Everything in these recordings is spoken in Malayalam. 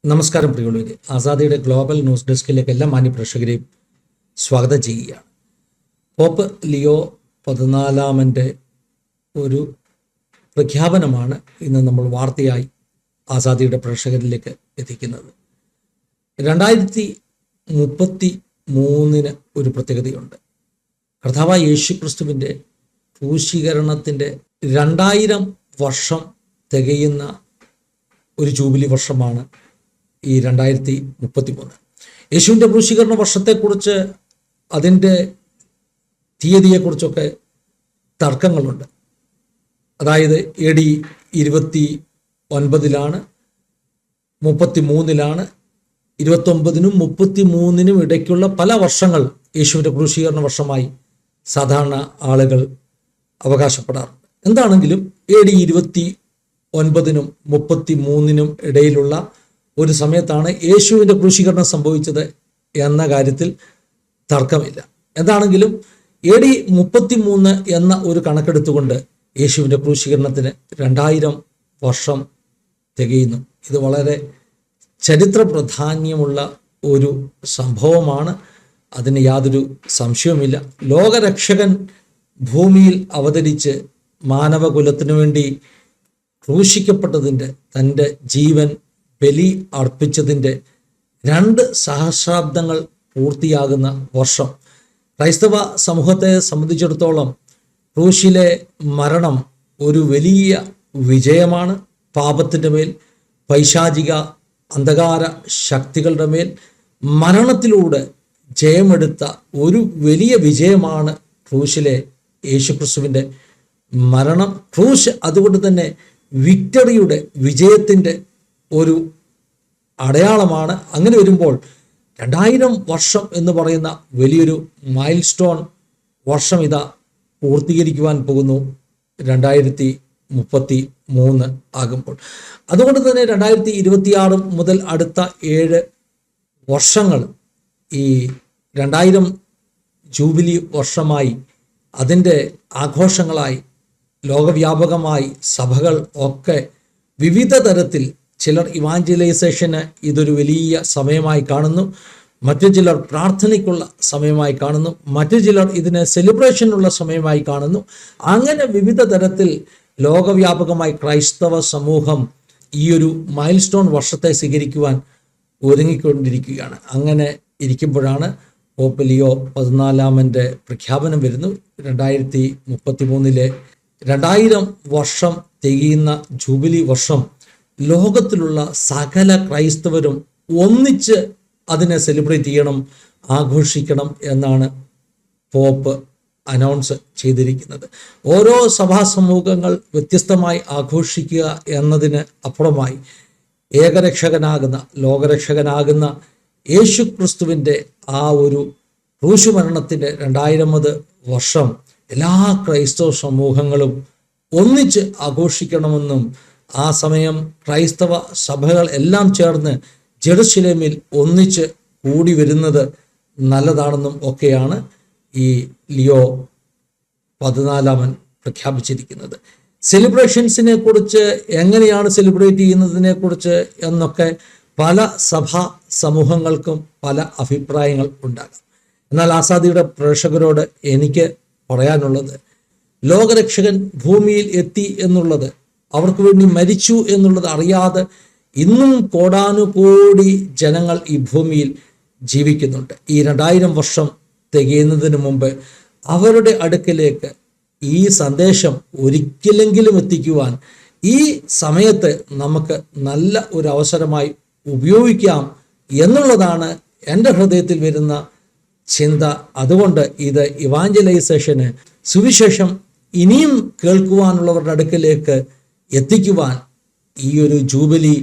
നമസ്കാരം പ്രിയമുള്ളവരെ, ആസാദിയുടെ ഗ്ലോബൽ ന്യൂസ് ഡെസ്കിലേക്ക് എല്ലാ മാന്യപ്രേക്ഷകരെയും സ്വാഗതം ചെയ്യുകയാണ്. പോപ്പ് ലിയോ 14 ഒരു പ്രഖ്യാപനമാണ് ഇന്ന് നമ്മൾ വാർത്തയായി ആസാദിയുടെ പ്രേക്ഷകരിലേക്ക് എത്തിക്കുന്നത്. 2033 ഒരു പ്രത്യേകതയുണ്ട്. കർത്താവായ യേശുക്രിസ്തുവിൻ്റെ ക്രൂശീകരണത്തിൻ്റെ 2000 വർഷം തികയുന്ന ഒരു ജൂബിലി വർഷമാണ് ഈ 2033. യേശുവിൻ്റെ ക്രൂശീകരണ വർഷത്തെക്കുറിച്ച്, അതിൻ്റെ തീയതിയെക്കുറിച്ചൊക്കെ തർക്കങ്ങളുണ്ട്. അതായത് AD 29 33 29-നും 33-നും ഇടയ്ക്കുള്ള പല വർഷങ്ങൾ യേശുവിൻ്റെ ക്രൂശീകരണ വർഷമായി സാധാരണ ആളുകൾ അവകാശപ്പെടാറുണ്ട്. എന്താണെങ്കിലും AD 29-നും 33-നും ഇടയിലുള്ള ഒരു സമയത്താണ് യേശുവിൻ്റെ ക്രൂശീകരണം സംഭവിച്ചത് എന്ന കാര്യത്തിൽ തർക്കമില്ല. എന്താണെങ്കിലും AD 33 എന്ന ഒരു കണക്കെടുത്തുകൊണ്ട് യേശുവിൻ്റെ ക്രൂശീകരണത്തിന് 2000 വർഷം തികയുന്നു. ഇത് വളരെ ചരിത്ര പ്രാധാന്യമുള്ള ഒരു സംഭവമാണ്, അതിന് യാതൊരു സംശയവുമില്ല. ലോകരക്ഷകൻ ഭൂമിയിൽ അവതരിച്ച് മാനവകുലത്തിനു വേണ്ടി ക്രൂശിക്കപ്പെട്ടതിൻ്റെ, തൻ്റെ ജീവൻ ബലി അർപ്പിച്ചതിൻ്റെ 2 സഹസ്രാബ്ദങ്ങൾ പൂർത്തിയാകുന്ന വർഷം. ക്രൈസ്തവ സമൂഹത്തെ സംബന്ധിച്ചിടത്തോളം ക്രൂശിലെ മരണം ഒരു വലിയ വിജയമാണ്. പാപത്തിൻ്റെ മേൽ, പൈശാചിക അന്ധകാര ശക്തികളുടെ മേൽ മരണത്തിലൂടെ ജയമെടുത്ത ഒരു വലിയ വിജയമാണ് ക്രൂശിലെ യേശുക്രിസ്തുവിൻ്റെ മരണം. ക്രൂശ് അതുകൊണ്ട് തന്നെ വിക്ടറിയുടെ, വിജയത്തിൻ്റെ ഒരു അടയാളമാണ്. അങ്ങനെ വരുമ്പോൾ 2000 വർഷം എന്ന് പറയുന്ന വലിയൊരു മൈൽ സ്റ്റോൺ വർഷം ഇതാ പൂർത്തീകരിക്കുവാൻ പോകുന്നു 2033 ആകുമ്പോൾ. അതുകൊണ്ട് തന്നെ 2026 മുതൽ അടുത്ത 7 വർഷങ്ങൾ ഈ 2000 ജൂബിലി വർഷമായി, അതിൻ്റെ ആഘോഷങ്ങളായി ലോകവ്യാപകമായി സഭകൾ ഒക്കെ വിവിധ തരത്തിൽ, ചിലർ ഇവാഞ്ചലൈസേഷന് ഇതൊരു വലിയ സമയമായി കാണുന്നു, മറ്റു ചിലർ പ്രാർത്ഥനയ്ക്കുള്ള സമയമായി കാണുന്നു, മറ്റു ചിലർ ഇതിന് സെലിബ്രേഷനുള്ള സമയമായി കാണുന്നു. അങ്ങനെ വിവിധ തരത്തിൽ ലോകവ്യാപകമായി ക്രൈസ്തവ സമൂഹം ഈ ഒരു മൈൽ സ്റ്റോൺ വർഷത്തെ സ്വീകരിക്കുവാൻ ഒരുങ്ങിക്കൊണ്ടിരിക്കുകയാണ്. അങ്ങനെ ഇരിക്കുമ്പോഴാണ് പോപ്പ് ലിയോ 14 പ്രഖ്യാപനം വരുന്നു. 2033 2000 വർഷം തികയുന്ന ജൂബിലി വർഷം ലോകത്തിലുള്ള സകല ക്രൈസ്തവരും ഒന്നിച്ച് അതിനെ സെലിബ്രേറ്റ് ചെയ്യണം, ആഘോഷിക്കണം എന്നാണ് പോപ്പ് അനൗൺസ് ചെയ്തിരിക്കുന്നത്. ഓരോ സഭാ സമൂഹങ്ങൾ വ്യത്യസ്തമായി ആഘോഷിക്കുക എന്നതിന് അപ്പുറമായി ഏകരക്ഷകനാകുന്ന, ലോകരക്ഷകനാകുന്ന യേശു ക്രിസ്തുവിൻ്റെ ആ ഒരു ക്രൂശുമരണത്തിൻ്റെ 2000ാമത് വർഷം എല്ലാ ക്രൈസ്തവ സമൂഹങ്ങളും ഒന്നിച്ച് ആഘോഷിക്കണമെന്നും, ആ സമയം ക്രൈസ്തവ സഭകൾ എല്ലാം ചേർന്ന് ജെറുസലേമിൽ ഒന്നിച്ച് കൂടി വരുന്നത് നല്ലതാണെന്നും ഒക്കെയാണ് ഈ ലിയോ 14 പ്രഖ്യാപിച്ചിരിക്കുന്നത്. സെലിബ്രേഷൻസിനെ കുറിച്ച്, എങ്ങനെയാണ് സെലിബ്രേറ്റ് ചെയ്യുന്നതിനെ കുറിച്ച് എന്നൊക്കെ പല സഭാ സമൂഹങ്ങൾക്കും പല അഭിപ്രായങ്ങൾ ഉണ്ടാകാം. എന്നാൽ ആസാദിയുടെ പ്രേക്ഷകരോട് എനിക്ക് പറയാനുള്ളത്, ലോകരക്ഷകൻ ഭൂമിയിൽ എത്തി എന്നുള്ളത്, അവർക്ക് വേണ്ടി മരിച്ചു എന്നുള്ളത് അറിയാതെ ഇന്നും കോടാനുകോടി ജനങ്ങൾ ഈ ഭൂമിയിൽ ജീവിക്കുന്നുണ്ട്. ഈ 2000 വർഷം തികയുന്നതിന് മുമ്പ് അവരുടെ അടുക്കലേക്ക് ഈ സന്ദേശം ഒരിക്കലെങ്കിലും എത്തിക്കുവാൻ ഈ സമയത്ത് നമുക്ക് നല്ല ഒരു അവസരമായി ഉപയോഗിക്കാം എന്നുള്ളതാണ് എൻ്റെ ഹൃദയത്തിൽ വരുന്ന ചിന്ത. അതുകൊണ്ട് ഇത് ഇവാഞ്ചലൈസേഷന്, സുവിശേഷം ഇനിയും കേൾക്കുവാനുള്ളവരുടെ അടുക്കലേക്ക് എത്തിക്കുവാൻ ഈ ഒരു ജൂബിലി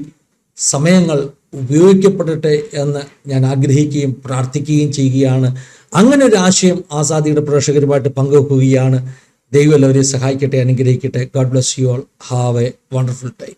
സമയങ്ങൾ ഉപയോഗിക്കപ്പെടട്ടെ എന്ന് ഞാൻ ആഗ്രഹിക്കുകയും പ്രാർത്ഥിക്കുകയും ചെയ്യുകയാണ്. അങ്ങനെ ഒരു ആശയം ആസാദിയുടെ പ്രേക്ഷകരുമായിട്ട് പങ്കുവെക്കുകയാണ്. ദൈവം എല്ലാവരെയും സഹായിക്കട്ടെ, അനുഗ്രഹിക്കട്ടെ. God bless you all. Have A wonderful time.